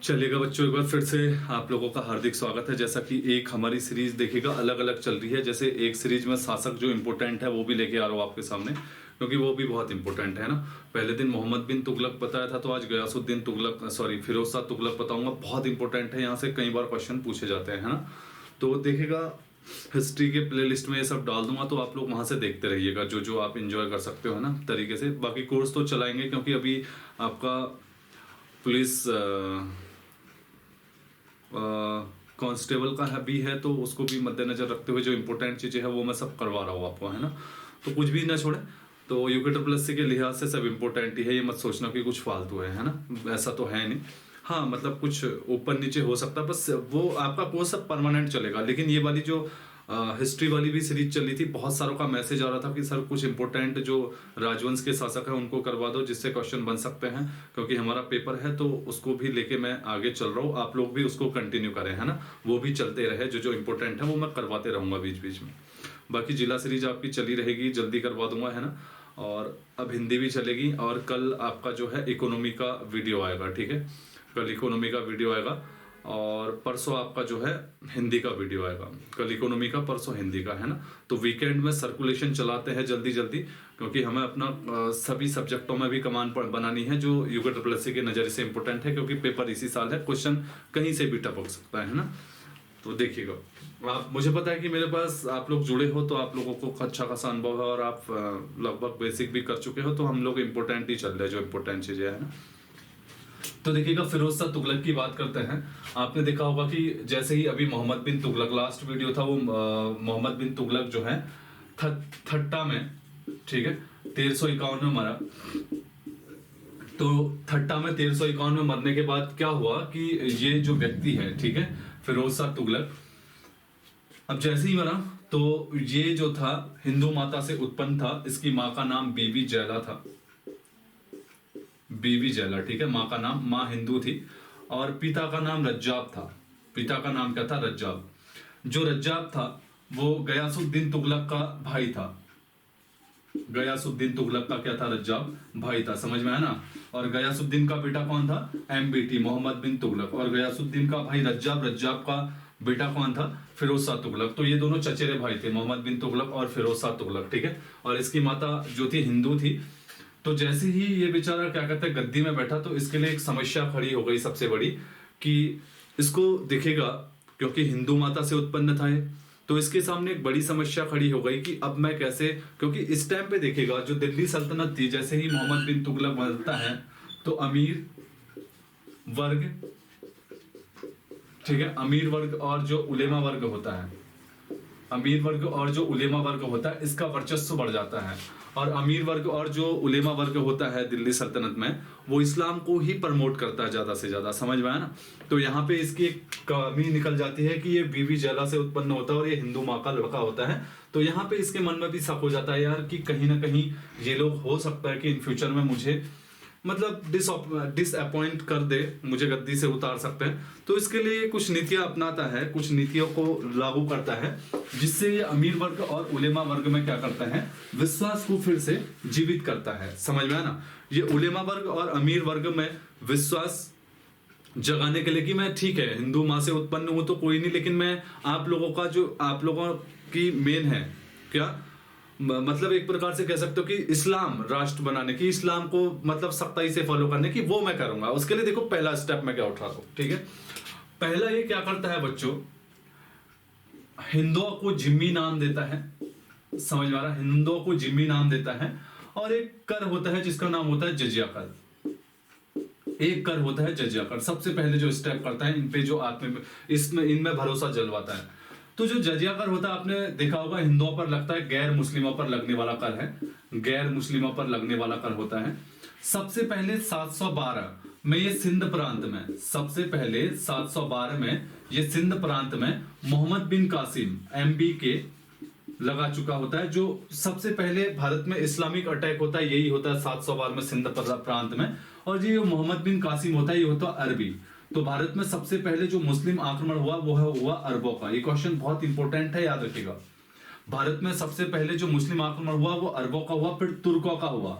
चलेगा बच्चों, एक बार फिर से आप लोगों का हार्दिक स्वागत है। जैसा कि एक हमारी सीरीज देखिएगा अलग अलग चल रही है। जैसे एक सीरीज में शासक जो इम्पोर्टेंट है वो भी लेके आ रहा हूँ आपके सामने, क्योंकि वो भी बहुत इंपॉर्टेंट है ना। पहले दिन मोहम्मद बिन तुगलक बताया था, तो आज गयासुद्दीन तुगलक फिरोज शाह तुगलक बताऊंगा। बहुत इंपॉर्टेंट है, यहाँ से कई बार क्वेश्चन पूछे जाते हैं, है ना। तो देखिएगा हिस्ट्री के प्लेलिस्ट में ये सब डाल दूंगा, तो आप लोग वहां से देखते रहिएगा जो जो आप इंजॉय कर सकते हो, है ना, तरीके से। बाकी कोर्स तो चलाएंगे, क्योंकि अभी आपका पुलिस कांस्टेबल का है भी है, तो उसको भी मद्देनजर रखते हुए जो इंपॉर्टेंट चीजें हैं वो मैं सब करवा रहा हूँ आपको, है ना। तो कुछ भी ना छोड़े। तो यूके के लिहाज से सब इंपॉर्टेंट ही है, ये मत सोचना कि कुछ फालतू है ना। ऐसा तो है नहीं। हाँ मतलब कुछ ऊपर नीचे हो सकता है, बस वो आपका कोर्स सब परमानेंट चलेगा। लेकिन ये वाली जो हिस्ट्री वाली भी सीरीज चली थी, बहुत सारों का मैसेज आ रहा था कि सर कुछ इंपॉर्टेंट जो राजवंश के शासक है उनको करवा दो, जिससे क्वेश्चन बन सकते हैं। क्योंकि हमारा पेपर है तो उसको भी लेके मैं आगे चल रहा हूँ। आप लोग भी उसको कंटिन्यू करें, है ना। वो भी चलते रहे, जो जो इंपॉर्टेंट है वो मैं करवाते रहूंगा बीच बीच में। बाकी जिला सीरीज आपकी चली रहेगी, जल्दी करवा दूंगा, है ना। और अब हिंदी भी चलेगी, और कल आपका जो है इकोनॉमी का वीडियो आएगा, ठीक है। कल इकोनॉमी का वीडियो आएगा, और परसों आपका जो है हिंदी का वीडियो आएगा। कल इकोनॉमी का, परसों हिंदी का, है ना। तो वीकेंड में सर्कुलेशन चलाते हैं जल्दी जल्दी, क्योंकि हमें अपना सभी सब्जेक्टों में भी कमान बनानी है जो यूके के नजरिए से इंपॉर्टेंट है। क्योंकि पेपर इसी साल है, क्वेश्चन कहीं से भी टपक सकता है ना। तो देखिएगा, आप, मुझे पता है कि मेरे पास आप लोग जुड़े हो, तो आप लोगों को अच्छा खासा अनुभव है, और आप लगभग बेसिक भी कर चुके हो। तो हम लोग इम्पोर्टेंट ही चल रहे हैं, जो इम्पोर्टेंट चीजें है ना। तो देखिएगा, फिरोज शाह तुगलक की बात करते हैं। आपने देखा होगा कि जैसे ही अभी मोहम्मद बिन तुगलक, लास्ट वीडियो था वो मोहम्मद बिन तुगलक जो है थट्टा में, ठीक है, 1351 में मरा। तो थट्टा में 1351 में मरने के बाद क्या हुआ कि ये जो व्यक्ति है, ठीक है, फिरोज शाह तुगलक, अब जैसे ही मरा तो ये जो था हिंदू माता से उत्पन्न था। इसकी माँ का नाम बीबी जैला था, बीबी जैला, ठीक है। माँ का नाम, माँ हिंदू थी, और पिता का नाम रज्जाब था। पिता का नाम क्या था? रज्जाब। जो रज्जाब था वो गयासुद्दीन तुगलक का भाई था। गयासुद्दीन तुगलक का क्या था? रज्जाब भाई था, समझ में है ना। और गयासुद्दीन का बेटा कौन था? MBT, मोहम्मद बिन तुगलक। और गयासुद्दीन का भाई रज्जाब, रज्जाब का बेटा कौन था? फिरोज शाह तुगलक। तो ये दोनों चचेरे भाई थे, मोहम्मद बिन तुगलक और फिरोज शाह तुगलक, ठीक है। और इसकी माता जो थी हिंदू थी। तो जैसे ही ये बेचारा क्या कहते हैं गद्दी में बैठा, तो इसके लिए एक समस्या खड़ी हो गई सबसे बड़ी, कि इसको दिखेगा, क्योंकि हिंदू माता से उत्पन्न था ये, तो इसके सामने एक बड़ी समस्या खड़ी हो गई कि अब मैं कैसे, क्योंकि इस टाइम पे देखिएगा जो दिल्ली सल्तनत थी, जैसे ही मोहम्मद बिन तुगलक बनता है तो अमीर वर्ग, ठीक है, अमीर वर्ग और जो उलेमा वर्ग होता है, अमीर वर्ग और जो उलेमा वर्ग होता है, इसका वर्चस्व बढ़ जाता है। और अमीर वर्ग और जो उलेमा वर्ग होता है दिल्ली सल्तनत में, वो इस्लाम को ही प्रमोट करता है ज्यादा से ज्यादा, समझ में आया ना। तो यहाँ पे इसकी एक कमी निकल जाती है कि ये बीबी जैला से उत्पन्न होता है और ये हिंदू माँ का लड़का होता है। तो यहाँ पे इसके मन में भी शक हो जाता है यार, कि कहीं ना कहीं ये लोग, हो सकता है कि इन फ्यूचर में मुझे मतलब डिसअपॉइंट कर दे, मुझे गद्दी से उतार सकते हैं। तो इसके लिए कुछ नीतियां अपनाता है, कुछ नीतियों को लागू करता है, जिससे ये अमीर वर्ग और उलेमा वर्ग में क्या करता है? विश्वास को फिर से जीवित करता है, समझ में आया ना। ये उलेमा वर्ग और अमीर वर्ग में विश्वास जगाने के लिए कि मैं, ठीक है, हिंदू माँ से उत्पन्न हूं तो कोई नहीं, लेकिन मैं आप लोगों का, जो आप लोगों की मेन है क्या, मतलब एक प्रकार से कह सकते हो कि इस्लाम राष्ट्र बनाने की, इस्लाम को मतलब सख्ताई से फॉलो करने की, वो मैं करूंगा। उसके लिए देखो पहला स्टेप मैं क्या उठा रहा हूं, ठीक है। पहला ये क्या करता है बच्चों, हिंदुओं को जिम्मी नाम देता है, समझ में आ रहा है, हिंदुओं को जिम्मी नाम देता है। और एक कर होता है जिसका नाम होता है जजिया कर। एक कर होता है जजिया कर। सबसे पहले जो स्टेप करता है, इन पे जो इसमें इनमें भरोसा जलवाता है। तो जो जजिया कर होता है, आपने देखा होगा हिंदुओं पर लगता है, गैर मुस्लिमों पर लगने वाला कर है, गैर मुस्लिमों पर लगने वाला कर होता है। सबसे पहले 712 में ये सिंध प्रांत में, सबसे पहले 712 में ये सिंध प्रांत में मोहम्मद बिन कासिम MBK लगा चुका होता है। जो सबसे पहले भारत में इस्लामिक अटैक होता है यही होता है 712 में सिंध प्रांत में। और ये मोहम्मद बिन कासिम होता है, ये होता है अरबी। तो भारत में सबसे पहले जो मुस्लिम आक्रमण हुआ वो हुआ अरबों का। ये क्वेश्चन बहुत इंपॉर्टेंट है, याद रखिएगा। भारत में सबसे पहले जो मुस्लिम आक्रमण हुआ वो अरबों का हुआ, फिर तुर्कों का हुआ।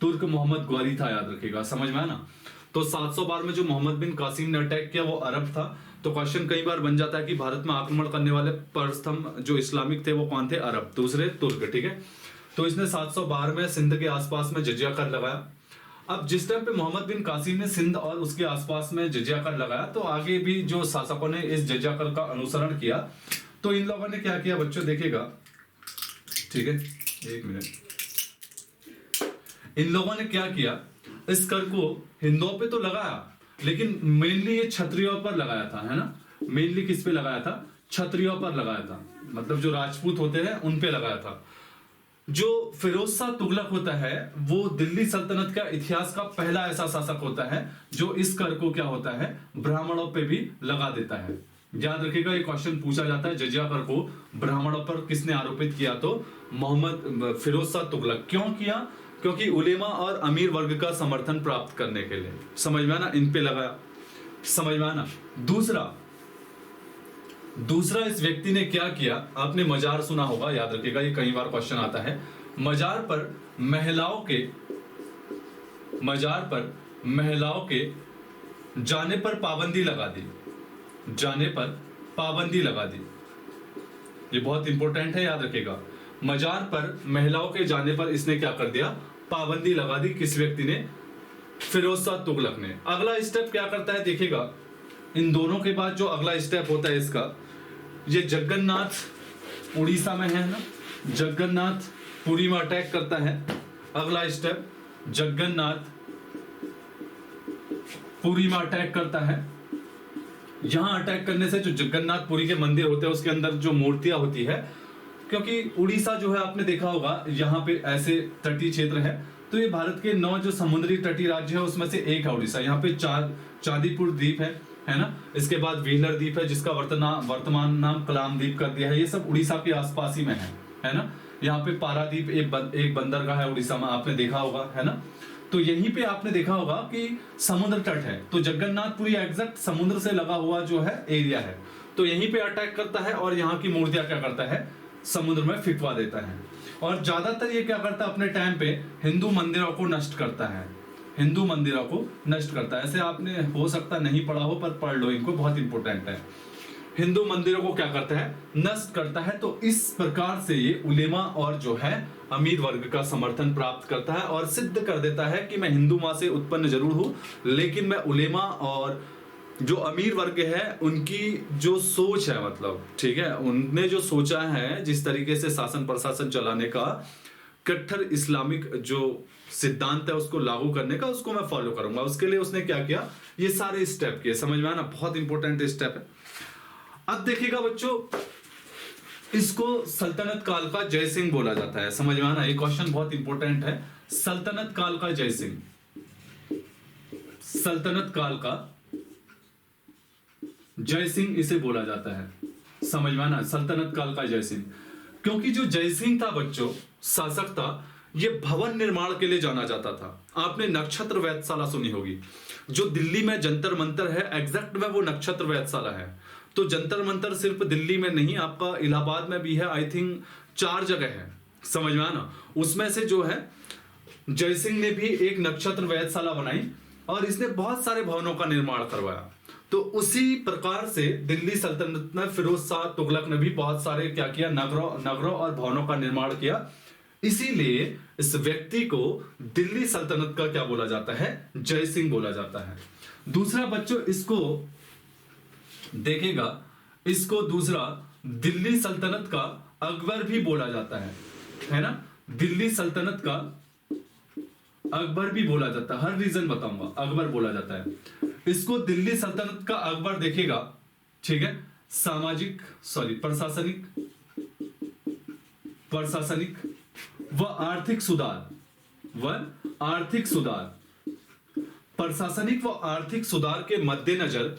तुर्क मोहम्मद ग्वारी था, याद रखिएगा, समझ में आया ना। तो 712 में जो मोहम्मद बिन कासिम ने अटैक किया वो अरब था। तो क्वेश्चन कई बार बन जाता है कि भारत में आक्रमण करने वाले प्रथम जो इस्लामिक थे वो कौन थे? अरब, दूसरे तुर्क, ठीक है। तो इसने 712 में सिंध के आसपास में जजिया कर लगाया। अब जिस टाइम पे मोहम्मद बिन कासिम ने सिंध और उसके आसपास में जजिया कर लगाया, तो आगे भी जो शासकों ने इस जजिया कर का अनुसरण किया। तो इन लोगों ने क्या किया बच्चों, देखिएगा, ठीक है, एक मिनट। इन लोगों ने क्या किया, इस कर को हिंदुओं पे तो लगाया, लेकिन मेनली ये क्षत्रियों पर लगाया था, है ना। मेनली किस पे लगाया था? क्षत्रियों पर लगाया था, मतलब जो राजपूत होते हैं उन पे लगाया था। जो फिरोज शाह तुगलक होता है वो दिल्ली सल्तनत का इतिहास का पहला ऐसा शासक होता है जो इस कर को क्या होता है, ब्राह्मणों पे भी लगा देता है। याद रखिएगा, ये क्वेश्चन पूछा जाता है, जजिया कर को ब्राह्मणों पर किसने आरोपित किया? तो मोहम्मद फिरोज शाह तुगलक। क्यों किया? क्योंकि उलेमा और अमीर वर्ग का समर्थन प्राप्त करने के लिए। समझ में आना, इन पे लगाया, समझ में आना। दूसरा इस व्यक्ति ने क्या किया, आपने मजार सुना होगा, याद रखिएगा, ये कई बार क्वेश्चन आता है। मजार पर महिलाओं के जाने पर पाबंदी लगा दी, जाने पर पाबंदी लगा दी। ये बहुत इंपॉर्टेंट है, याद रखिएगा। मजार पर महिलाओं के जाने पर इसने क्या कर दिया, पाबंदी लगा दी। किस व्यक्ति ने? फिरोज शाह तुगलक ने। अगला स्टेप क्या करता है, देखिएगा, इन दोनों के बाद जो अगला स्टेप होता है इसका, ये जगन्नाथ उड़ीसा में है ना, जगन्नाथ पुरी में अटैक करता है। अगला स्टेप जगन्नाथ पुरी में अटैक करता है। यहां अटैक करने से जो जगन्नाथ पुरी के मंदिर होते हैं उसके अंदर जो मूर्तियां होती है, क्योंकि उड़ीसा जो है आपने देखा होगा यहाँ पे ऐसे तटीय क्षेत्र है, तो ये भारत के 9 जो समुद्री तटीय राज्य है उसमें से एक है उड़ीसा। यहाँ पे चांदीपुर द्वीप है ना, इसके बाद व्हीलर द्वीप है जिसका वर्तमान नाम कलाम द्वीप कर दिया है। ये सब उड़ीसा के आसपास ही में है ना। यहाँ पे पारादीप एक बंदरगाह है उड़ीसा में, आपने देखा होगा, है ना। तो यहीं पे आपने देखा होगा कि समुद्र तट है, तो जगन्नाथपुरी एग्जैक्ट समुद्र से लगा हुआ जो है एरिया है। तो यहीं पे अटैक करता है और यहाँ की मूर्तियां क्या करता है, समुद्र में फिकवा देता है। और ज्यादातर ये क्या करता है, अपने टाइम पे हिंदू मंदिरों को नष्ट करता है, हिंदू मंदिरों को नष्ट करता है। ऐसे आपने हो सकता नहीं पढ़ा हो, पर पढ़ लो, इनको बहुत इंपॉर्टेंट है। हिंदू मंदिरों को क्या करता है, नष्ट करता है। तो इस प्रकार से ये उलेमा और जो है अमीर वर्ग का समर्थन प्राप्त करता है और सिद्ध कर देता है कि मैं हिंदू मां से उत्पन्न जरूर हूं, लेकिन मैं उलेमा और जो अमीर वर्ग है उनकी जो सोच है, मतलब ठीक है, उनने जो सोचा है जिस तरीके से शासन प्रशासन चलाने का, कट्टर इस्लामिक जो सिद्धांत है उसको लागू करने का, उसको मैं फॉलो करूंगा। उसके लिए उसने क्या किया, ये सारे स्टेप किए। समझ में आना, बहुत इंपॉर्टेंट स्टेप है। अब देखिएगा बच्चों, इसको सल्तनत काल का जय सिंह बोला जाता है। समझ में आना, ये क्वेश्चन बहुत इंपॉर्टेंट है। सल्तनत काल का जय सिंह, सल्तनत काल का जय सिंह इसे बोला जाता है। समझ में आना, सल्तनत काल का जय सिंह। क्योंकि जो जय सिंह था बच्चों, शासक था, ये भवन निर्माण के लिए जाना जाता था। आपने नक्षत्र वेधशाला सुनी होगी, जो दिल्ली में जंतर मंतर है, एग्जैक्ट में वो नक्षत्र वेधशाला है। तो जंतर मंतर सिर्फ दिल्ली में नहीं, आपका इलाहाबाद में भी है, आई थिंक 4 जगह है। समझ में आना, उसमें से जो है जय सिंह ने भी एक नक्षत्र वेधशाला बनाई और इसने बहुत सारे भवनों का निर्माण करवाया। तो उसी प्रकार से दिल्ली सल्तनत में फिरोज शाह तुगलक ने भी बहुत सारे क्या किया, नगरों और भवनों का निर्माण किया। इसीलिए इस व्यक्ति को दिल्ली सल्तनत का क्या बोला जाता है, जय सिंह बोला जाता है। दूसरा बच्चों, इसको देखेगा, इसको दूसरा दिल्ली सल्तनत का अकबर भी बोला जाता है ना। दिल्ली सल्तनत का अकबर भी बोला जाता है, हर रीजन बताऊंगा, अकबर बोला जाता है इसको। दिल्ली सल्तनत का अकबर देखेगा, ठीक है, प्रशासनिक व आर्थिक सुधार, प्रशासनिक व आर्थिक सुधार के मद्देनजर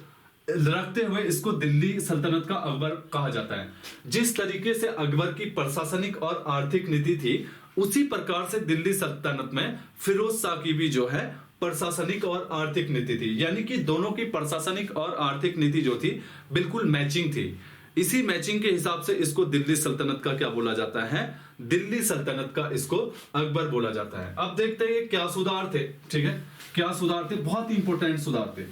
रखते हुए इसको दिल्ली सल्तनत का अकबर कहा जाता है। जिस तरीके से अकबर की प्रशासनिक और आर्थिक नीति थी, उसी प्रकार से दिल्ली सल्तनत में फिरोज शाह की भी जो है प्रशासनिक और आर्थिक नीति थी। यानी कि दोनों की प्रशासनिक और आर्थिक नीति जो थी बिल्कुल मैचिंग थी। इसी मैचिंग के हिसाब से इसको दिल्ली सल्तनत का क्या बोला जाता है, दिल्ली सल्तनत का इसको अकबर बोला जाता है। अब देखते हैं ये क्या सुधार थे, ठीक है, क्या सुधार थे, बहुत इंपॉर्टेंट सुधार थे।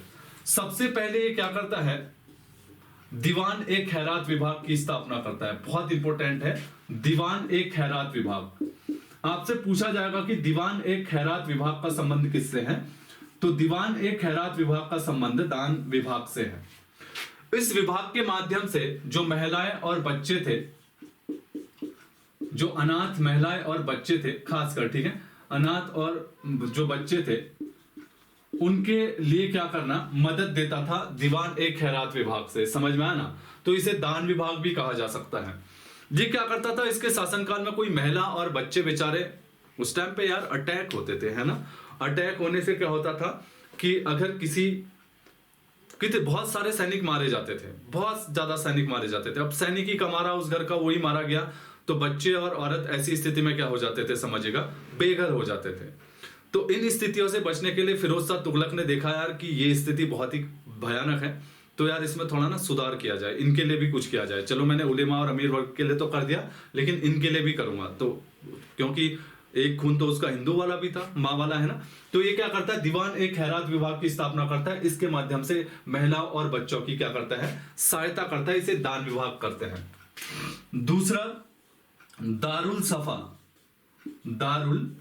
सबसे पहले ये क्या करता है, दीवान ए खैरात विभाग की स्थापना करता है, बहुत इंपॉर्टेंट है, दीवान ए खैरात विभाग। आपसे पूछा जाएगा कि दीवान ए खैरात विभाग का संबंध किससे है, तो दीवान ए खैरात विभाग का संबंध दान विभाग से है। इस विभाग के माध्यम से जो महिलाएं और बच्चे थे, जो अनाथ महिलाएं और बच्चे थे खासकर, ठीक है, अनाथ और जो बच्चे थे उनके लिए क्या करना, मदद देता था दीवान ए खैरात विभाग से। समझ में आया ना, तो इसे दान विभाग भी कहा जा सकता है। ये क्या करता था, इसके शासनकाल में कोई महिला और बच्चे बेचारे, उस टाइम पे यार अटैक होते थे, है ना, अटैक होने से क्या होता था कि अगर कितने बहुत सारे सैनिक मारे जाते थे, बहुत ज्यादा सैनिक मारे जाते थे। अब सैनिक ही कमारा उस घर का, वही मारा गया, तो बच्चे और औरत ऐसी स्थिति में क्या हो जाते थे, समझिएगा, बेघर हो जाते थे। तो इन स्थितियों से बचने के लिए फिरोज शाह तुगलक ने देखा यार कि ये स्थिति बहुत ही भयानक है, तो यार इसमें थोड़ा ना सुधार किया जाए, इनके लिए भी कुछ किया जाए। चलो मैंने उलेमा और अमीर वर्ग के लिए तो कर दिया, लेकिन इनके लिए भी करूंगा, तो क्योंकि एक खून तो उसका हिंदू वाला भी था, माँ वाला, है ना। तो ये क्या करता है, दीवान एक खैरात विभाग की स्थापना करता है, इसके माध्यम से महिलाओं और बच्चों की क्या करता है, सहायता करता है, इसे दान विभाग करते हैं। दूसरा, दारुल सफा, दारुल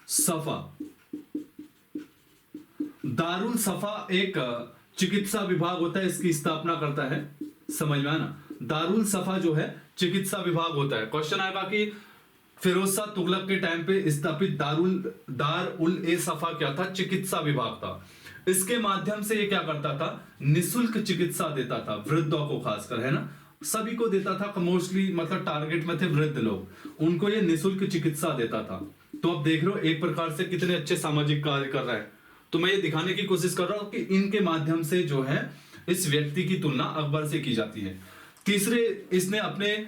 सफा, दारुल सफा एक चिकित्सा विभाग होता है, इसकी स्थापना करता है। समझ में आना, दारुल सफा जो है चिकित्सा विभाग होता है। क्वेश्चन आएगा कि फिरोज शाह तुगलक के टाइम पे स्थापित दारुल ए सफा क्या था, चिकित्सा विभाग था। इसके माध्यम से ये क्या करता था, निशुल्क चिकित्सा देता था वृद्धों को, खासकर, है ना, सभी को देता था, मोस्टली मतलब टारगेट में थे वृद्ध लोग, उनको ये निशुल्क चिकित्सा देता था। तो अब देख रहे हो एक प्रकार से कितने अच्छे सामाजिक कार्य कर रहा है। तो मैं ये दिखाने की कोशिश कर रहा हूं कि इनके माध्यम से जो है इस व्यक्ति की तुलना अकबर से की जाती है। तीसरे, इसने अपने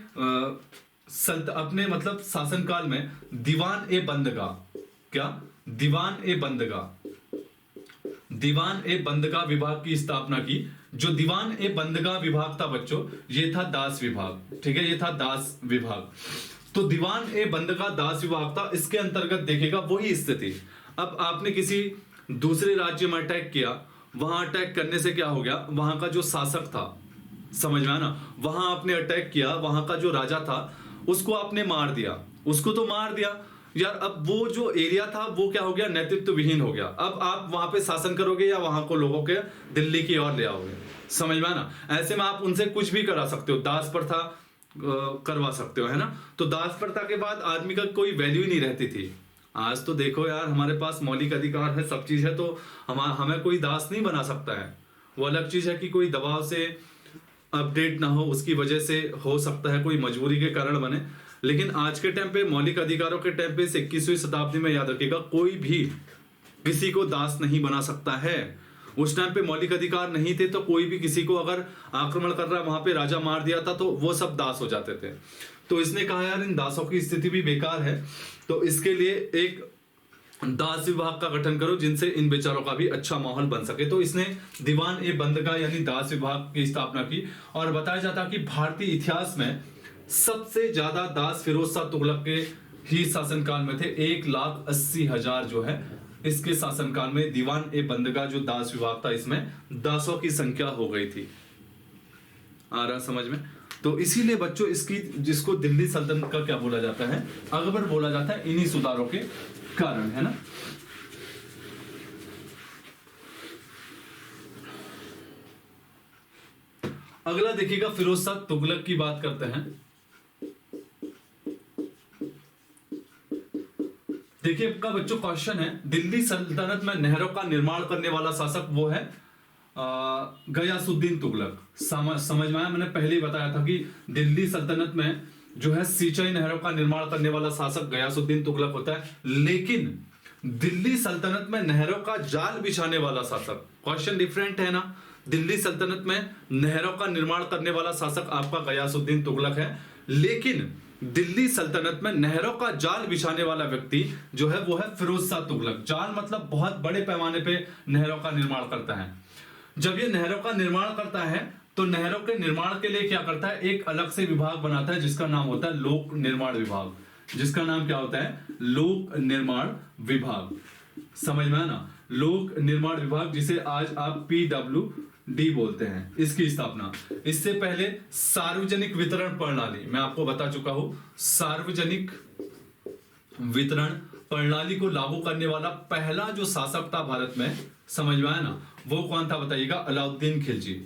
मतलब शासनकाल में दीवान ए बंदगाह, क्या, दीवान ए बंदगाह विभाग की स्थापना की। जो दीवान ए बंदगाह विभाग था बच्चों, ये था दास विभाग, ठीक है, ये था दास विभाग। तो दीवान ए बंदगाह दास विभाग था, इसके अंतर्गत देखेगा वही स्थिति। अब आपने किसी दूसरे राज्य में अटैक किया, वहां अटैक करने से क्या हो गया, वहां का जो शासक था, समझ में आना, वहां आपने अटैक किया, वहां का जो राजा था उसको आपने मार दिया, उसको तो मार दिया यार, अब वो जो एरिया था वो क्या हो गया, नेतृत्व विहीन हो गया। अब आप वहां पे शासन करोगे या वहां को लोगों के दिल्ली की ओर ले आओगे, समझ में आना। ऐसे में आप उनसे कुछ भी करा सकते हो, दास प्रथा करवा सकते हो, है ना। तो दास प्रथा के बाद आदमी का कोई वैल्यू ही नहीं रहती थी। आज तो देखो यार, हमारे पास मौलिक अधिकार है, सब चीज है, तो हमें कोई दास नहीं बना सकता है। वो अलग चीज है कि कोई दबाव से अपडेट ना हो, उसकी वजह से हो सकता है कोई मजबूरी के कारण बने, लेकिन आज के टाइम पे, मौलिक अधिकारों के टाइम पे, 21वीं शताब्दी में याद रखिएगा, कोई भी किसी को दास नहीं बना सकता है। उस टाइम पे मौलिक अधिकार नहीं थे, तो कोई भी किसी को अगर आक्रमण कर रहा है, वहां पे राजा मार दिया था, तो वो सब दास हो जाते थे। तो इसने कहा यार इन दासों की स्थिति भी बेकार है, तो इसके लिए एक दास विभाग का गठन करो जिनसे इन बेचारों का भी अच्छा माहौल बन सके। तो इसने दीवान ए बंदगाह यानी दास विभाग की स्थापना की। और बताया जाता कि भारतीय इतिहास में सबसे ज्यादा दास फिरोज शाह तुगलक के ही शासनकाल में थे। 1,80,000 जो है इसके शासनकाल में दीवान ए बंदगाह जो दास विभाग था, इसमें दासों की संख्या हो गई थी। आ रहा समझ में। तो इसीलिए बच्चों जिसको दिल्ली सल्तनत का क्या बोला जाता है, अकबर बोला जाता है, इन्हीं सुधारों के कारण, है ना। अगला देखिएगा, फिरोज शाह तुगलक की बात करते हैं। देखिए आपका बच्चों क्वेश्चन है, दिल्ली सल्तनत में नहरों का निर्माण करने वाला शासक वो है गयासुद्दीन तुगलक। समझ में आया, मैंने पहले ही बताया था कि दिल्ली सल्तनत में जो है सिंचाई नहरों का निर्माण करने वाला शासक गयासुद्दीन तुगलक होता है। लेकिन दिल्ली सल्तनत में नहरों का जाल बिछाने वाला शासक, क्वेश्चन डिफरेंट है ना। दिल्ली सल्तनत में नहरों का निर्माण करने वाला शासक आपका गयासुद्दीन तुगलक है, लेकिन दिल्ली सल्तनत में नहरों का जाल बिछाने वाला व्यक्ति जो है वो है फिरोज शाह तुगलक। जाल मतलब बहुत बड़े पैमाने पे नहरों का निर्माण करता है। जब ये नहरों का निर्माण करता है तो तो नहरों के निर्माण के लिए क्या करता है, एक अलग से विभाग बनाता है जिसका नाम होता है लोक निर्माण विभाग। जिसका नाम क्या होता है, लोक निर्माण विभाग। समझ में आया ना, लोक निर्माण विभाग, जिसे आज आप PWD बोलते हैं, इसकी स्थापना। इससे पहले सार्वजनिक वितरण प्रणाली, मैं आपको बता चुका हूं, सार्वजनिक वितरण प्रणाली को लागू करने वाला पहला जो शासक था भारत में, समझ में आया ना, वो कौन था बताइएगा, अलाउद्दीन खिलजी।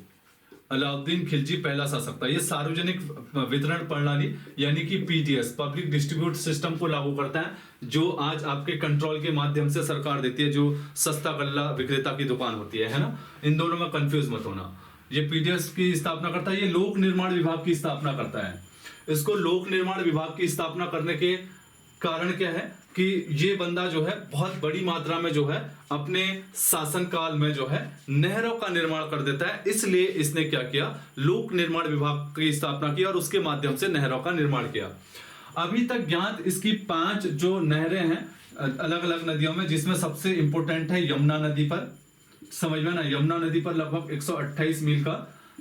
अलाउद्दीन खिलजी पहला शासक था। ये सार्वजनिक वितरण प्रणाली यानी कि PDS, पब्लिक डिस्ट्रीब्यूट सिस्टम को लागू करता है, जो आज आपके कंट्रोल के माध्यम से सरकार देती है, जो सस्ता गल्ला विक्रेता की दुकान होती है ना, इन दोनों में कंफ्यूज मत होना। ये PDS की स्थापना करता है, ये लोक निर्माण विभाग की स्थापना करता है। इसको लोक निर्माण विभाग की स्थापना करने के कारण क्या है कि ये बंदा जो है बहुत बड़ी मात्रा में जो है अपने शासनकाल में जो है नहरों का निर्माण कर देता है। इसलिए इसने क्या किया, लोक निर्माण विभाग की स्थापना की और उसके माध्यम से नहरों का निर्माण किया। अभी तक ज्ञात इसकी 5 जो नहरें हैं अलग अलग नदियों में, जिसमें सबसे इंपॉर्टेंट है यमुना नदी पर, समझ में ना, यमुना नदी पर लगभग 128 मील का,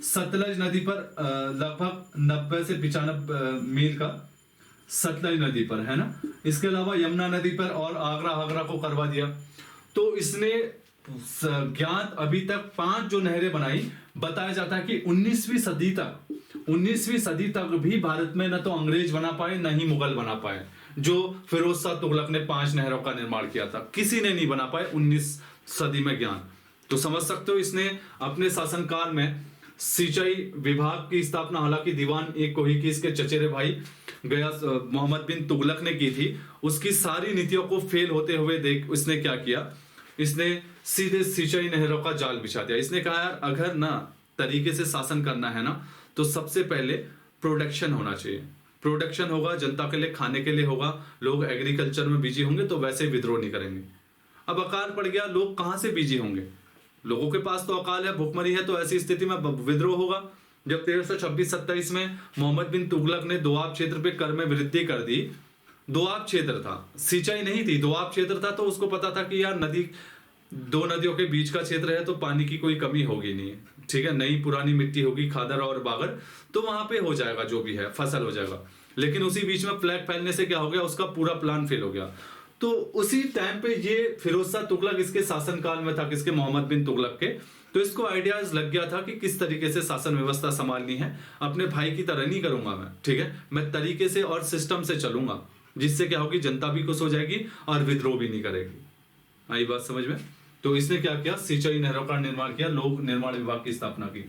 सतलज नदी पर लगभग 90 से 95 मील का, सतलज नदी पर, है ना। इसके अलावा यमुना नदी पर और आगरा को करवा दिया। तो इसने ज्ञात अभी तक 5 जो नहरें बनाई। बताया जाता है कि 19वीं सदी तक भी भारत में न तो अंग्रेज बना पाए न ही मुगल बना पाए। जो फिरोज शाह तुगलक ने 5 नहरों का निर्माण किया था, किसी ने नहीं बना पाए 19 सदी में ज्ञान। तो समझ सकते हो इसने अपने शासनकाल में सिंचाई विभाग की स्थापना, हालांकि दीवान एक कोही की इसके चचेरे भाई गयास मोहम्मद बिन तुगलक ने की थी, उसकी सारी नीतियों को फेल होते हुए देख इसने क्या किया, इसने सीधे सिंचाई नहरों का जाल बिछा दिया। इसने कहा यार अगर ना तरीके से शासन करना है ना, तो सबसे पहले प्रोडक्शन होना चाहिए। प्रोडक्शन होगा, जनता के लिए खाने के लिए होगा, लोग एग्रीकल्चर में बिजी होंगे तो वैसे विद्रोह नहीं करेंगे। अब अकाल पड़ गया, लोग कहां से बिजी होंगे, लोगों के पास तो अकाल है, भुखमरी है, तो ऐसी स्थिति में विद्रोह होगा। जब 1326-27 में मोहम्मद बिन तुगलक ने दोआब क्षेत्र पे कर में वृद्धि कर दी, दोआब क्षेत्र था, सिंचाई नहीं थी, दोआब क्षेत्र था, तो उसको पता था कि यार नदी, 2 नदियों के बीच का क्षेत्र है तो पानी की कोई कमी होगी नहीं, ठीक है, नई पुरानी मिट्टी होगी, खादर और बागर, तो वहां पे हो जाएगा, जो भी है फसल हो जाएगा। लेकिन उसी बीच में फ्लैग फैलने से क्या हो गया, उसका पूरा प्लान फेल हो गया। तो उसी टाइम पे ये फिरोज शाह तुगलक इसके शासनकाल में था, किसके, मोहम्मद बिन तुगलक के। तो इसको आइडियाज लग गया था कि किस तरीके से शासन व्यवस्था संभालनी है। अपने भाई की तरह नहीं करूंगा मैं, ठीक है, मैं तरीके से और सिस्टम से चलूंगा, जिससे क्या होगी, जनता भी खुश हो जाएगी और विद्रोह भी नहीं करेगी। आई बात समझ में। तो इसने क्या किया, सिंचाई नहरों का निर्माण किया, लोक निर्माण विभाग की स्थापना की।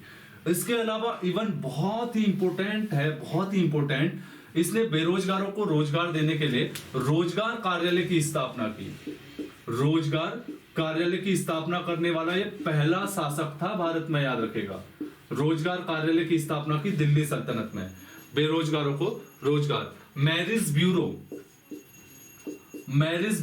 इसके अलावा इवन बहुत ही इंपॉर्टेंट है, बहुत ही इंपॉर्टेंट, इसने बेरोजगारों को रोजगार देने के लिए रोजगार कार्यालय की स्थापना की। रोजगार कार्यालय की स्थापना करने वाला ये पहला शासक था भारत में, याद रखेगा। रोजगार कार्यालय की स्थापना की दिल्ली सल्तनत में, बेरोजगारों को रोजगार। मैरिज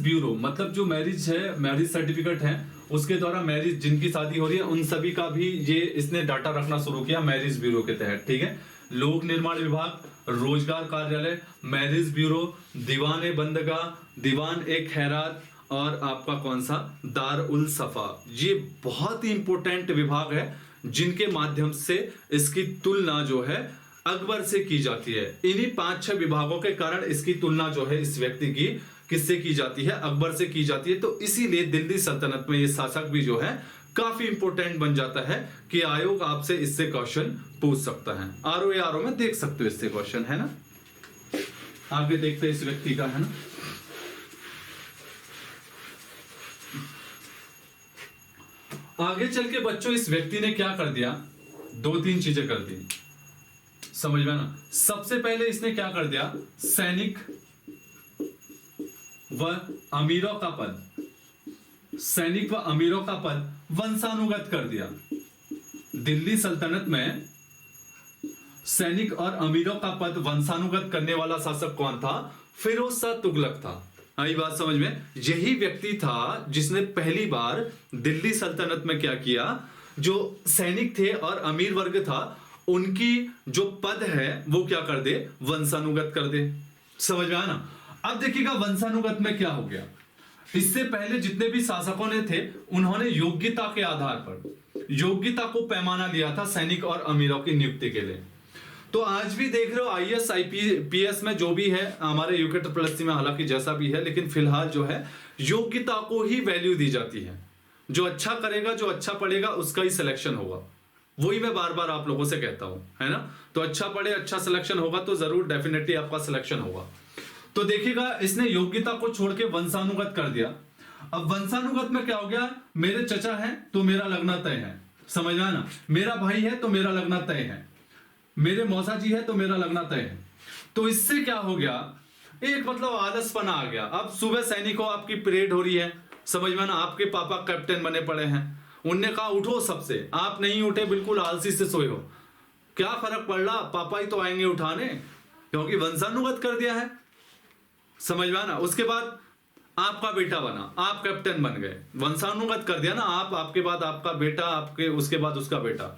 ब्यूरो मतलब जो मैरिज है, मैरिज सर्टिफिकेट है, उसके द्वारा मैरिज जिनकी शादी हो रही है उन सभी का भी ये इसने डाटा रखना शुरू किया मैरिज ब्यूरो के तहत, ठीक है। लोक निर्माण विभाग, रोजगार कार्यालय, मैरिज ब्यूरो, दीवान बंदगाह, दीवान ए खैरात और आपका कौन सा, दार उल सफा। ये बहुत ही इंपॉर्टेंट विभाग है जिनके माध्यम से इसकी तुलना जो है अकबर से की जाती है। इन्हीं 5-6 विभागों के कारण इसकी तुलना जो है इस व्यक्ति की किससे की जाती है, अकबर से की जाती है। तो इसीलिए दिल्ली सल्तनत में ये शासक भी जो है काफी इंपॉर्टेंट बन जाता है कि आयोग आपसे इससे क्वेश्चन पूछ सकता है। आरओ में देख सकते हो इससे क्वेश्चन, है ना। आगे देखते हैं इस व्यक्ति का, है ना। आगे चल के बच्चों इस व्यक्ति ने क्या कर दिया, 2-3 चीजें कर दी, समझ में ना। सबसे पहले इसने क्या कर दिया, सैनिक व अमीरों का पद, सैनिक व अमीरों का पद वंशानुगत कर दिया। दिल्ली सल्तनत में सैनिक और अमीरों का पद वंशानुगत करने वाला शासक कौन था, फिरोज शाह तुगलक था। आई बात समझ में। यही व्यक्ति था जिसने पहली बार दिल्ली सल्तनत में क्या किया, जो सैनिक थे और अमीर वर्ग था उनकी जो पद है वो क्या कर दे, वंशानुगत कर दे। समझ में आया ना। अब देखिएगा वंशानुगत में क्या हो गया। इससे पहले जितने भी शासकों ने थे उन्होंने योग्यता के आधार पर, योग्यता को पैमाना लिया था सैनिक और अमीरों की नियुक्ति के लिए। तो आज भी देख रहे हो आईएएस आईपीएस में जो भी है हमारे यूके ट्रिपल में, हालांकि जैसा भी है, लेकिन फिलहाल जो है योग्यता को ही वैल्यू दी जाती है। जो अच्छा करेगा, जो अच्छा पढ़ेगा, उसका ही सिलेक्शन होगा। वही मैं बार बार आप लोगों से कहता हूं, है ना। तो अच्छा पढ़े, अच्छा सिलेक्शन होगा तो जरूर डेफिनेटली आपका सिलेक्शन होगा। तो देखिएगा, इसने योग्यता को छोड़ के वंशानुगत कर दिया। अब वंशानुगत में क्या हो गया, मेरे चचा है तो मेरा लगना तय है, समझ में ना, मेरा भाई है तो मेरा लगना तय है, मेरे मौसा जी है तो मेरा लगना तय है। तो इससे क्या हो गया, एक मतलब आलसपना आ गया। अब सुबह सैनिकों आपकी परेड हो रही है, समझ में ना, आपके पापा कैप्टन बने पड़े हैं, उनने कहा उठो सबसे, आप नहीं उठे, बिल्कुल आलसी से सोए हो, क्या फर्क पड़ रहा, पापा ही तो आएंगे उठाने, क्योंकि वंशानुगत कर दिया है, समझ में ना। उसके बाद आपका बेटा बना, आप कैप्टन बन गए, वंशानुगत कर दिया ना, आप, आपके बाद आपका बेटा, आपके उसके बाद उसका बेटा,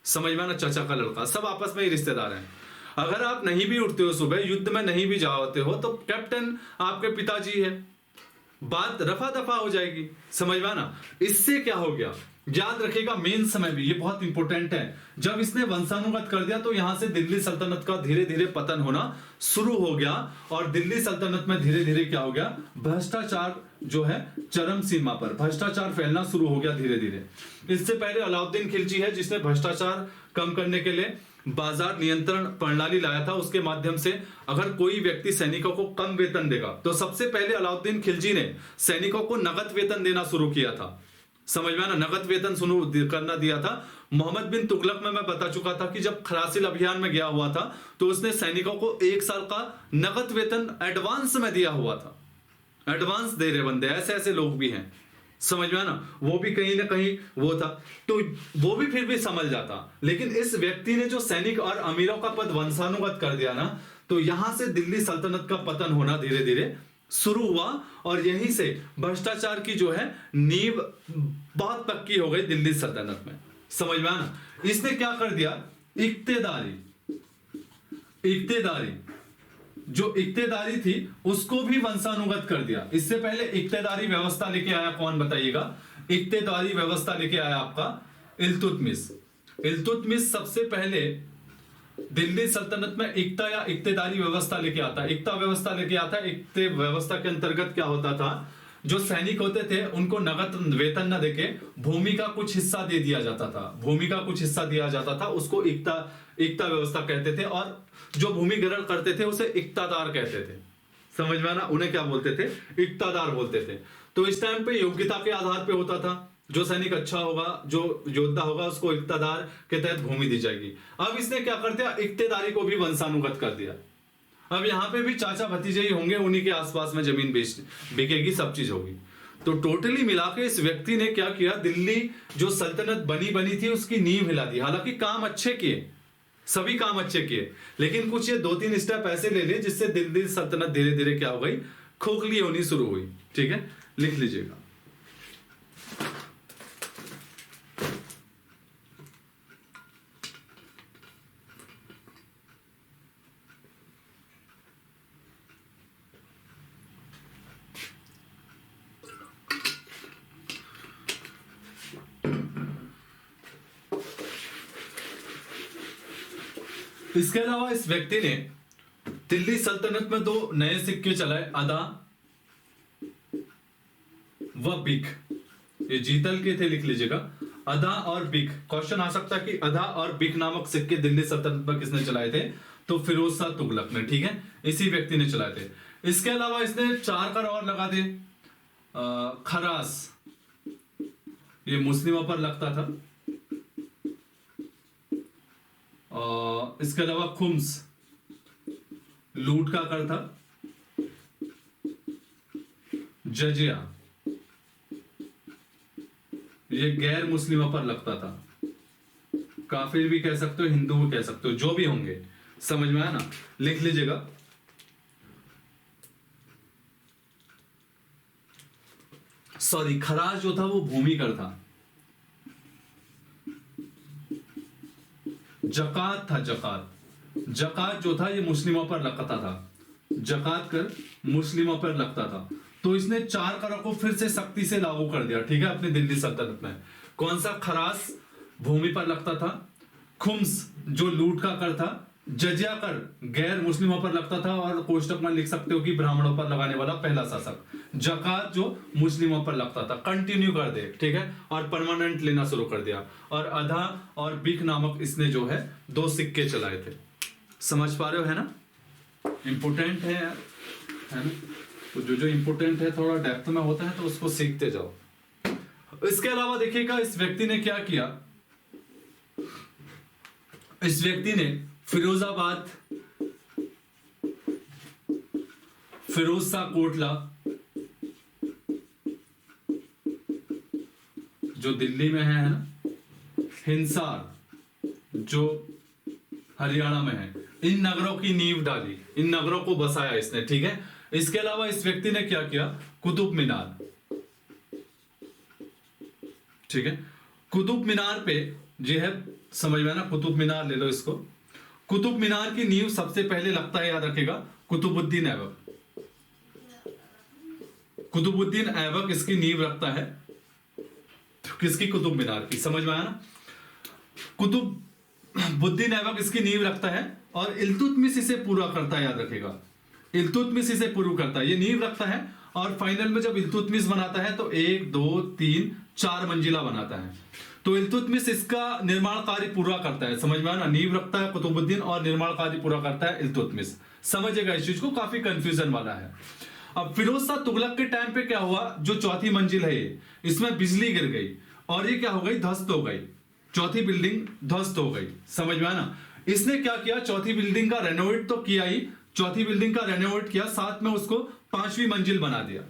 समझ में ना, चाचा का लड़का, सब आपस में ही रिश्तेदार हैं। अगर आप नहीं भी उठते हो सुबह, युद्ध में नहीं भी जाते हो, तो कैप्टन आपके पिताजी है, बात रफा दफा हो जाएगी, समझ में ना। इससे क्या हो गया, याद रखिएगा, मेन समय भी ये बहुत इंपॉर्टेंट है, जब इसने वंशानुगत कर दिया तो यहां से दिल्ली सल्तनत का धीरे धीरे पतन होना शुरू हो गया। और दिल्ली सल्तनत में धीरे धीरे क्या हो गया, भ्रष्टाचार जो है चरम सीमा पर, भ्रष्टाचार फैलना शुरू हो गया धीरे धीरे। इससे पहले अलाउद्दीन खिलजी है जिसने भ्रष्टाचार कम करने के लिए बाजार नियंत्रण प्रणाली लाया था। उसके माध्यम से अगर कोई व्यक्ति सैनिकों को कम वेतन देगा, तो सबसे पहले अलाउद्दीन खिलजी ने सैनिकों को नगद वेतन देना शुरू किया था, समझ में ना, नगद वेतन शुरू करना दिया था। मोहम्मद बिन तुगलक में मैं बता चुका था कि जब खरासिल अभियान में गया हुआ था तो उसने सैनिकों को 1 साल का नगद वेतन एडवांस में दिया हुआ था। एडवांस दे रहे बंदे, ऐसे ऐसे लोग भी हैं, समझ में ना, वो भी कहीं ना कहीं वो था, तो वो भी फिर भी समझ जाता। लेकिन इस व्यक्ति ने जो सैनिक और अमीरों का पद वंशानुगत कर दिया ना, तो यहां से दिल्ली सल्तनत का पतन होना धीरे धीरे शुरू हुआ। और यहीं से भ्रष्टाचार की जो है नींव बहुत पक्की हो गई दिल्ली सल्तनत में, समझ में ना। इसने क्या कर दिया, इक्तेदारी जो इक्तेदारी थी उसको भी वंशानुगत कर दिया। इससे पहले इक्तेदारी व्यवस्था लेके आया कौन, बताइएगा। इक्तेदारी व्यवस्था लेके आया आपका इल्तुतमिश। इल्तुतमिश सबसे पहले दिल्ली सल्तनत में इक्ता या इक्तेदारी व्यवस्था लेके आता है। इक्ता व्यवस्था लेके आता है। इक्ते व्यवस्था के अंतर्गत क्या होता था, जो सैनिक होते थे उनको नगद वेतन न देके भूमि का कुछ हिस्सा दे दिया जाता था, भूमि का कुछ हिस्सा दिया जाता था, उसको इक्ता व्यवस्था कहते थे। और जो भूमि ग्रहण करते थे उसे इक्तादार कहते थे, समझ में ना, उन्हें क्या बोलते थे, इक्तादार बोलते थे। तो इस टाइम पे योग्यता के आधार पे होता था, जो सैनिक अच्छा होगा, जो योद्धा होगा, उसको इक्तादार के तहत भूमि दी जाएगी। अब इसने क्या कर दिया, इक्तेदारी को भी वंशानुगत कर दिया। अब यहाँ पे भी चाचा भतीजे ही होंगे, उन्हीं के आसपास में जमीन बिकेगी, सब चीज होगी। तो टोटली मिला के इस व्यक्ति ने क्या किया, दिल्ली जो सल्तनत बनी थी उसकी नींव हिला दी। हालांकि काम अच्छे किए, सभी काम अच्छे किए, लेकिन कुछ ये 2-3 स्टेप ऐसे ले लिए जिससे दिल्ली सल्तनत धीरे धीरे क्या हो गई, खोखली होनी शुरू हुई। ठीक है, लिख लीजिएगा। इसके अलावा इस व्यक्ति ने दिल्ली सल्तनत में 2 नए सिक्के चलाए, अदा व बिक। ये जीतल के थे, लिख लीजिएगा, अदा और बिक। क्वेश्चन आ सकता है कि अदा और बिक नामक सिक्के दिल्ली सल्तनत में किसने चलाए थे, तो फिरोज शाह तुगलक ने, ठीक है, इसी व्यक्ति ने चलाए थे। इसके अलावा इसने 4 कर और लगा दे, खरास, ये मुस्लिमों पर लगता था। इसके अलावा खुम्स, लूट का कर था। जजिया, ये गैर मुस्लिमों पर लगता था। काफिर भी कह सकते हो, हिंदू भी कह सकते हो, जो भी होंगे, समझ में आया ना, लिख लीजिएगा। सॉरी, खराज जो था वो भूमि कर था। जकात था, जकात जो था ये मुस्लिमों पर लगता था, जकात कर मुस्लिमों पर लगता था। तो इसने 4 करों को फिर से सख्ती से लागू कर दिया, ठीक है, अपनी दिल्ली सल्तनत में। कौन सा खरास भूमि पर लगता था, खुम्स जो लूट का कर था, जजिया कर गैर मुस्लिमों पर लगता था, और कोष्टक में लिख सकते हो कि ब्राह्मणों पर लगाने वाला पहला शासक, जकात जो मुस्लिमों पर लगता था। कंटिन्यू कर दे, ठीक है, और परमानेंट लेना शुरू कर दिया। और अधा और बिक नामक इसने जो है 2 सिक्के चलाए थे। समझ पा रहे हो, है ना? इंपोर्टेंट है यार, है ना? तो जो इंपोर्टेंट है थोड़ा डेप्थ में होता है तो उसको सीखते जाओ। इसके अलावा देखिएगा इस व्यक्ति ने क्या किया। इस व्यक्ति ने फिरोजाबाद, फिरोज शाह कोटला जो दिल्ली में है ना, हिंसार जो हरियाणा में है, इन नगरों की नींव डाली, इन नगरों को बसाया इसने, ठीक है। इसके अलावा इस व्यक्ति ने क्या किया, कुतुब मीनार, ठीक है, कुतुब मीनार पे जो है, समझ में ना, कुतुब मीनार ले लो इसको। कुतुब मीनार की नींव सबसे पहले लगता है, याद रखेगा, कुतुबुद्दीन ऐबक। कुतुबुद्दीन ऐबक इसकी नींव रखता है, किसकी, कुतुब मीनार की। समझ में आया ना? कुतुबुद्दीन ऐबक इसकी नींव रखता है और इल्तुतमिश इसे पूरा करता है, याद रखेगा, इल्तुतमिश इसे पूरा करता है, ये नींव रखता है। और फाइनल में जब इल्तुतमिश बनाता है तो 1 2 3 4 मंजिला बनाता है। तो इल्तुतमिश इसका निर्माण कार्य पूरा करता है। समझ में आया ना? नींव रखता है कुतुबुद्दीन और निर्माण कार्य पूरा करता है इल्तुतमिश। समझेगा इस चीज को, काफी कंफ्यूजन वाला है। अब फिरोज शाह तुगलक के टाइम पे क्या हुआ, जो चौथी मंजिल है ये, इसमें बिजली गिर गई और ये क्या हो गई, ध्वस्त हो गई, चौथी बिल्डिंग ध्वस्त हो गई। समझ में आया ना? इसने क्या किया, चौथी बिल्डिंग का रेनोवेट तो किया ही, चौथी बिल्डिंग का रेनोवेट किया, साथ में उसको 5वीं मंजिल बना दिया।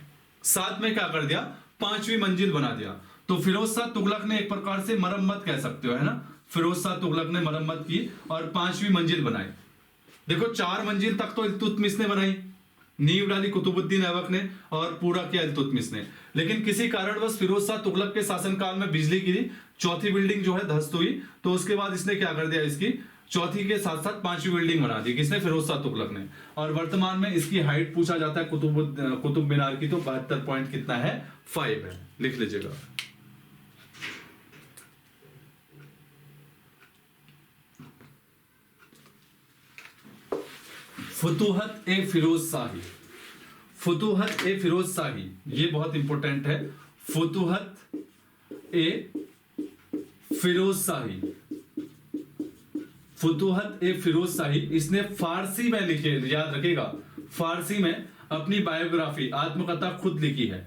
साथ में क्या कर दिया, 5वीं मंजिल बना दिया। तो फिरोज शाह तुगलक ने एक प्रकार से मरम्मत कह सकते हो, है ना? फिरोज शाह तुगलक ने मरम्मत की और 5वीं मंजिल बनाई। देखो 4 मंजिल तक तो इल्तुतमिश ने बनाई, नींव डाली कुतुबुद्दीन ऐबक ने और पूरा किया इल्तुतमिश ने। लेकिन किसी कारणवश फिरोज शाह तुगलक के शासनकाल में बिजली गिरी, चौथी बिल्डिंग जो है ध्वस्त हुई, तो उसके बाद इसने क्या कर दिया, इसकी चौथी के साथ साथ 5वीं बिल्डिंग बना दी। किसने, फिरोज शाह तुगलक ने। और वर्तमान में इसकी हाइट पूछा जाता है कुतुब मीनार की, तो 72 पॉइंट कितना है, 5 है, लिख लीजिएगा। फुतूहत ए फिरोज शाही, फुतूहत ए फिरोज शाही, ये बहुत इंपॉर्टेंट है। फुतूहत ए फिरोज शाही, फुतूहत ए फिरोज शाही, इसने फारसी में लिखी है, याद रखिएगा, फारसी में अपनी बायोग्राफी, आत्मकथा खुद लिखी है,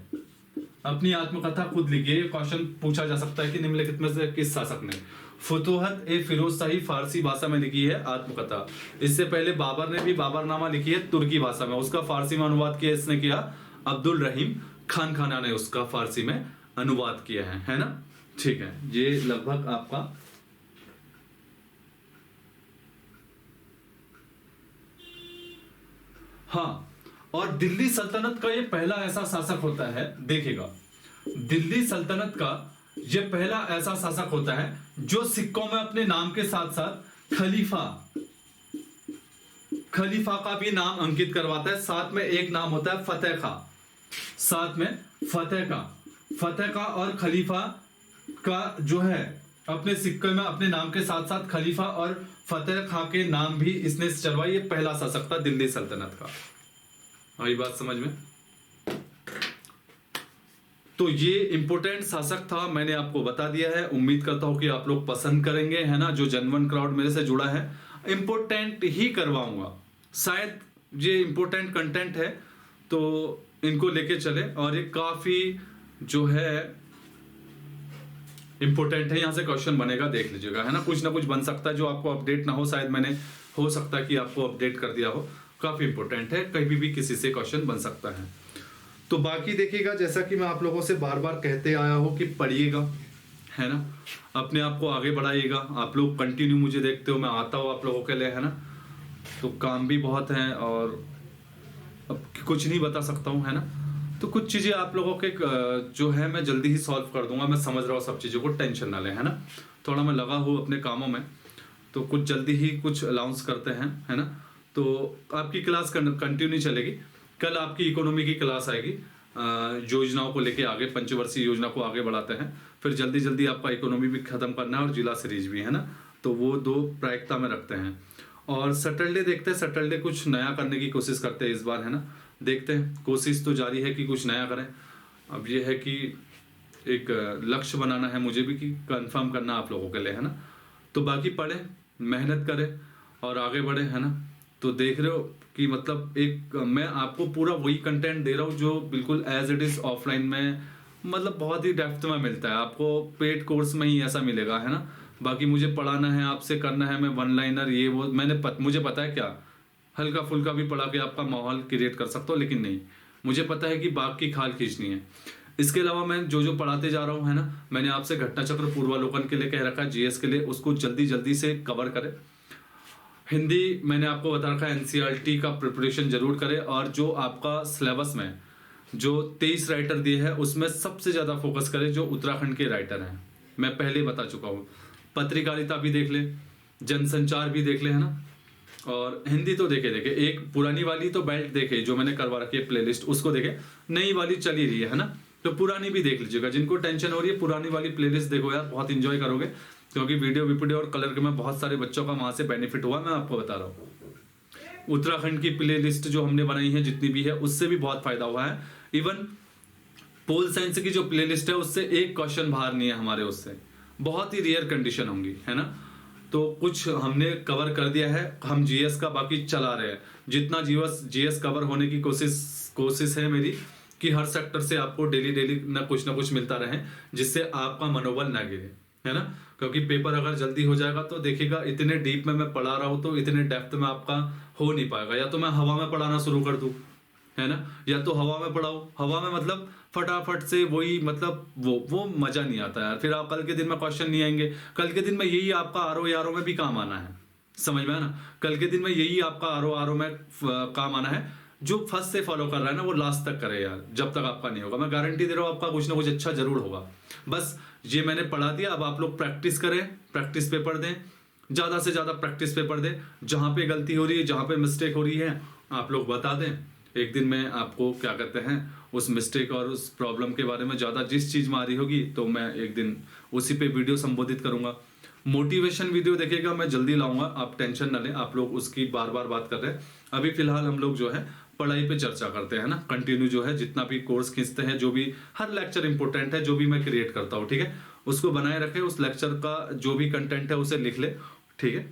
अपनी आत्मकथा खुद लिखी है। क्वेश्चन पूछा जा सकता है कि निम्नलिखित में से किस शासक ने। फुतूहत ए फिरोज शाही फारसी भाषा में लिखी है आत्मकथा। इससे पहले बाबर ने भी बाबरनामा लिखी है तुर्की भाषा में, उसका फारसी में अनुवाद किया इसने किया अब्दुल रहीम खान खाना ने, उसका फारसी में अनुवाद किया है ना? ठीक है, ये लगभग आपका हाँ। और दिल्ली सल्तनत का ये पहला ऐसा शासक होता है, देखिएगा, दिल्ली सल्तनत का ये पहला ऐसा शासक होता है जो सिक्कों में अपने नाम के साथ साथ खलीफा का भी नाम अंकित करवाता है। साथ में एक नाम होता है फतेह खां, साथ में फतेह खां और खलीफा का जो है अपने सिक्के में अपने नाम के साथ साथ खलीफा और फतेह खां के नाम भी इसने चलवाई। ये पहला शासक था दिल्ली सल्तनत का। आई बात समझ में? तो ये इंपोर्टेंट शासक था, मैंने आपको बता दिया है। उम्मीद करता हूं कि आप लोग पसंद करेंगे, है ना? जो जनवन क्राउड मेरे से जुड़ा है, इंपोर्टेंट ही करवाऊंगा, शायद ये इंपोर्टेंट कंटेंट है तो इनको लेके चले। और ये काफी जो है इंपोर्टेंट है, यहां से क्वेश्चन बनेगा, देख लीजिएगा, है ना? कुछ ना कुछ बन सकता है जो आपको अपडेट ना हो, शायद मैंने हो सकता है कि आपको अपडेट कर दिया हो। काफी इंपोर्टेंट है, कहीं भी किसी से क्वेश्चन बन सकता है। तो बाकी देखिएगा, जैसा कि मैं आप लोगों से बार बार कहते आया हूं कि पढ़िएगा, है ना? अपने आप को आगे बढ़ाइएगा। आप लोग कंटिन्यू मुझे देखते हो, मैं आता हूँ आप लोगों के लिए, है ना? तो काम भी बहुत है और अब कुछ नहीं बता सकता हूँ, है ना? तो कुछ चीजें आप लोगों के जो है मैं जल्दी ही सॉल्व कर दूंगा। मैं समझ रहा हूँ सब चीजों को, टेंशन ना लें, है ना? थोड़ा मैं लगा हूँ अपने कामों में, तो कुछ जल्दी ही कुछ अनाउंस करते हैं, है ना? तो आपकी क्लास कंटिन्यू चलेगी। कल आपकी इकोनॉमी की क्लास आएगी, योजनाओं को लेके आगे, पंचवर्षीय योजना को आगे बढ़ाते हैं। फिर जल्दी जल्दी आपका इकोनॉमी भी खत्म करना है और जिला सीरीज भी, है ना। तो वो 2 प्रायिकता में रखते हैं। और सैटरडे देखते हैं, सैटरडे कुछ नया करने की कोशिश करते हैं इस बार, है ना। देखते हैं, कोशिश तो जारी है कि कुछ नया करें। अब ये है कि एक लक्ष्य बनाना है मुझे भी कि कंफर्म करना आप लोगों के लिए, है ना। तो बाकी पढ़ें, मेहनत करें और आगे बढ़े, है ना। तो देख रहे हो कि मतलब एक मैं आपको पूरा वही कंटेंट दे रहा हूँ जो बिल्कुल एज इट इज ऑफलाइन में मतलब बहुत ही डेप्थ में मिलता है आपको, पेड कोर्स में ही ऐसा मिलेगा, है ना। बाकी मुझे पढ़ाना है, आपसे करना है, मैं वन लाइनर ये वो मुझे पता है क्या हल्का फुल्का भी पढ़ा के आपका माहौल क्रिएट कर सकता हूँ, लेकिन नहीं, मुझे पता है कि बाग की खाल खींचनी है। इसके अलावा मैं जो जो पढ़ाते जा रहा हूँ, है ना, मैंने आपसे घटना चक्र पूर्वालोकन के लिए कह रखा है, जीएस के लिए, उसको जल्दी जल्दी से कवर करें। हिंदी मैंने आपको बता रखा है, एनसीईआरटी का प्रिपरेशन जरूर करें। और जो आपका सिलेबस में जो 23 राइटर दिए हैं उसमें सबसे ज़्यादा फोकस करें जो उत्तराखंड के राइटर हैं, मैं पहले बता चुका हूँ। पत्रकारिता भी देख ले, जनसंचार भी देख ले, है ना। और हिंदी तो देखे एक पुरानी वाली तो बेल्ट देखे जो मैंने करवा रखी है प्लेलिस्ट, उसको देखे, नई वाली चल ही रही है ना, तो पुरानी भी देख लीजिएगा। जिनको टेंशन हो रही है पुरानी वाली प्लेलिस्ट देखो यार, बहुत इंजॉय करोगे, क्योंकि वीडियो और कलर के में बहुत सारे बच्चों का वहां से बेनिफिट हुआ, मैं आपको बता रहा हूँ। उत्तराखंड की प्लेलिस्ट जो हमने बनाई है जितनी भी है उससे भी बहुत फायदा हुआ है। इवन पोल साइंस की जो प्लेलिस्ट है उससे एक क्वेश्चन बाहर नहीं है हमारे, उससे बहुत ही रेयर कंडीशन होंगी, है ना। तो कुछ हमने कवर कर दिया है, हम जीएस का बाकी चला रहे हैं, जितना जीएस कवर होने की कोशिश है मेरी कि हर सेक्टर से आपको डेली ना कुछ मिलता रहे, जिससे आपका मनोबल ना गिरे, है ना। क्योंकि पेपर अगर जल्दी हो जाएगा तो देखिएगा इतने डीप में मैं पढ़ा रहा हूँ तो इतने डेप्थ में आपका हो नहीं पाएगा। या तो मैं हवा में पढ़ाना शुरू कर दूं, है ना, या तो हवा में पढ़ाओ, हवा में मतलब फटाफट से वही, मतलब वो मजा नहीं आता यार। फिर आप कल के दिन में क्वेश्चन नहीं आएंगे, कल के दिन में यही आपका आरओ में भी काम आना है, समझ में है ना। कल के दिन में यही आपका आरओ में काम आना है। जो फर्स्ट से फॉलो कर रहा है ना वो लास्ट तक करे यार, जब तक आपका नहीं होगा, मैं गारंटी दे रहा हूँ आपका कुछ ना कुछ अच्छा जरूर होगा। बस ये मैंने पढ़ा दिया, अब आप लोग प्रैक्टिस करें, प्रैक्टिस पेपर दें, ज्यादा से ज्यादा प्रैक्टिस पेपर दें। जहां पे गलती हो रही है, जहां पे मिस्टेक हो रही है, आप लोग बता दें। एक दिन में आपको क्या कहते हैं उस मिस्टेक और उस प्रॉब्लम के बारे में ज्यादा जिस चीज में आ रही होगी तो मैं एक दिन उसी पे वीडियो संबोधित करूंगा। मोटिवेशन वीडियो देखिएगा, मैं जल्दी लाऊंगा, आप टेंशन ना लें। आप लोग उसकी बार बार बात कर रहे हैं, अभी फिलहाल हम लोग जो है पढ़ाई पे चर्चा करते हैं ना, कंटिन्यू जो है जितना भी कोर्स खींचते हैं, जो भी हर लेक्चर इंपॉर्टेंट है, जो भी मैं क्रिएट करता हूँ, ठीक है, उसको बनाए रखे, उस लेक्चर का जो भी कंटेंट है उसे लिख ले, ठीक है।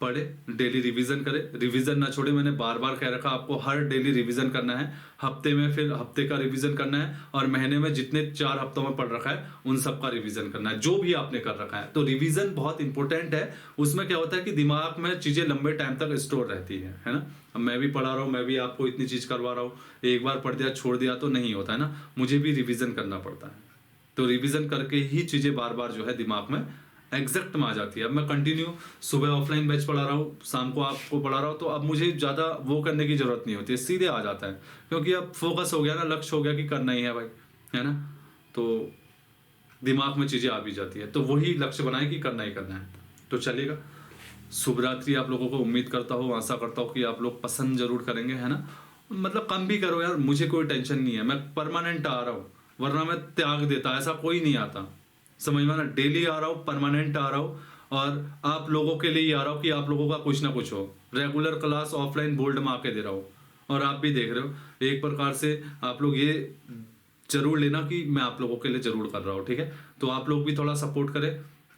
पढ़े, डेली रिवीजन करे, रिवीजन ना छोड़े, मैंने बार बार कह रखा आपको हर डेली रिवीजन करना है, हफ्ते में फिर हफ्ते का रिवीजन करना है, और महीने में जितने 4 हफ्तों में पढ़ रखा है उन सब का रिवीजन करना है, जो भी आपने कर रखा है। तो रिवीजन बहुत इंपॉर्टेंट है, उसमें क्या होता है कि दिमाग में चीजें लंबे टाइम तक स्टोर रहती है ना। अब मैं भी पढ़ा रहा हूँ, मैं भी आपको इतनी चीज करवा रहा हूँ, एक बार पढ़ दिया छोड़ दिया तो नहीं होता है ना, मुझे भी रिवीजन करना पड़ता है। तो रिवीजन करके ही चीजें बार बार जो है दिमाग में एग्जैक्ट में आ जाती है। अब मैं कंटिन्यू सुबह ऑफलाइन बैच पढ़ा रहा हूँ, शाम को आपको पढ़ा रहा हूँ, तो अब मुझे ज़्यादा वो करने की जरूरत नहीं होती है, सीधे आ जाता है, क्योंकि अब फोकस हो गया ना, लक्ष्य हो गया कि करना ही है भाई, है ना। तो दिमाग में चीज़ें आ भी जाती है, तो वही लक्ष्य बनाए कि करना ही करना है। तो चलिएगा, शुभ रात्रि आप लोगों को, उम्मीद करता हूँ, आशा करता हूँ कि आप लोग पसंद जरूर करेंगे, है ना। मतलब कम भी करो यार, मुझे कोई टेंशन नहीं है, मैं परमानेंट आ रहा हूँ, वरना मैं त्याग देता, ऐसा कोई नहीं आता, समझ में ना। डेली आ रहा हूँ, परमानेंट आ रहा हूँ, और आप लोगों के लिए ही आ रहा हूँ कि आप लोगों का कुछ ना कुछ हो। रेगुलर क्लास ऑफलाइन बोल्ड में आके दे रहा हूँ, और आप भी देख रहे हो। एक प्रकार से आप लोग ये जरूर लेना कि मैं आप लोगों के लिए जरूर कर रहा हूँ, ठीक है। तो आप लोग भी थोड़ा सपोर्ट करें,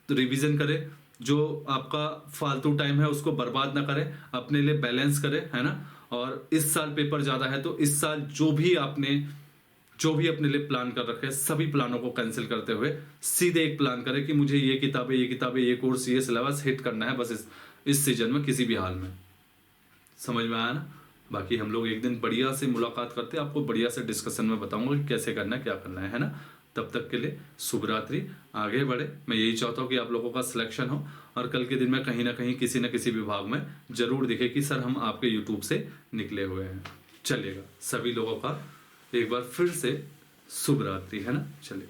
तो रिविजन करें, जो आपका फालतू टाइम है उसको बर्बाद ना करें, अपने लिए बैलेंस करें, है ना। और इस साल पेपर ज्यादा है, तो इस साल जो भी अपने लिए प्लान कर रखे हैं, सभी प्लानों को कैंसिल करते हुए सीधे एक प्लान करें कि मुझे ये किताबें, ये कोर्स, ये सिलेबस हिट करना है बस इस सीजन में, किसी भी हाल में। समझ में आया ना। बाकी हम लोग एक दिन बढ़िया से मुलाकात करते हैं, आपको बढ़िया से डिस्कशन में बताऊंगा कि कैसे करना है, क्या करना है ना। तब तक के लिए शुभ रात्रि, आगे बढ़े। मैं यही चाहता हूँ कि आप लोगों का सिलेक्शन हो, और कल के दिन में कहीं ना कहीं किसी न किसी विभाग में जरूर दिखे कि सर हम आपके यूट्यूब से निकले हुए हैं। चलिएगा, सभी लोगों का एक बार फिर से शुभ रात्रि, है ना। चलिए।